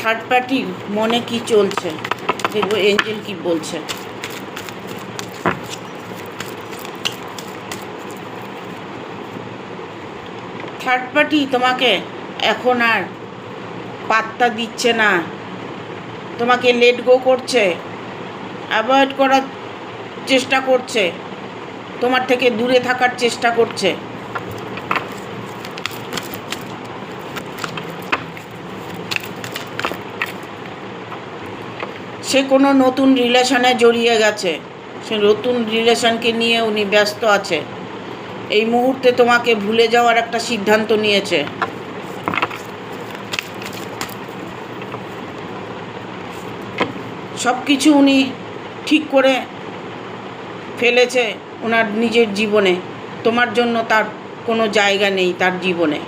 Third পার্টির মনে কি চলছে দেখবো এঞ্জেল কি বলছে। থার্ড পার্টি তোমাকে এখন আর পাত্তা দিচ্ছে না, তোমাকে লেট গো করছে, অ্যাভয়েড করার চেষ্টা করছে, তোমার থেকে দূরে থাকার চেষ্টা করছে। সে কোনো নতুন রিলেশনে জড়িয়ে গেছে, সে নতুন রিলেশনকে নিয়ে উনি ব্যস্ত আছে। এই মুহূর্তে তোমাকে ভুলে যাওয়ার একটা সিদ্ধান্ত নিয়েছে। সব কিছু উনি ঠিক করে ফেলেছে ওনার নিজের জীবনে, তোমার জন্য তার কোনো জায়গা নেই তার জীবনে।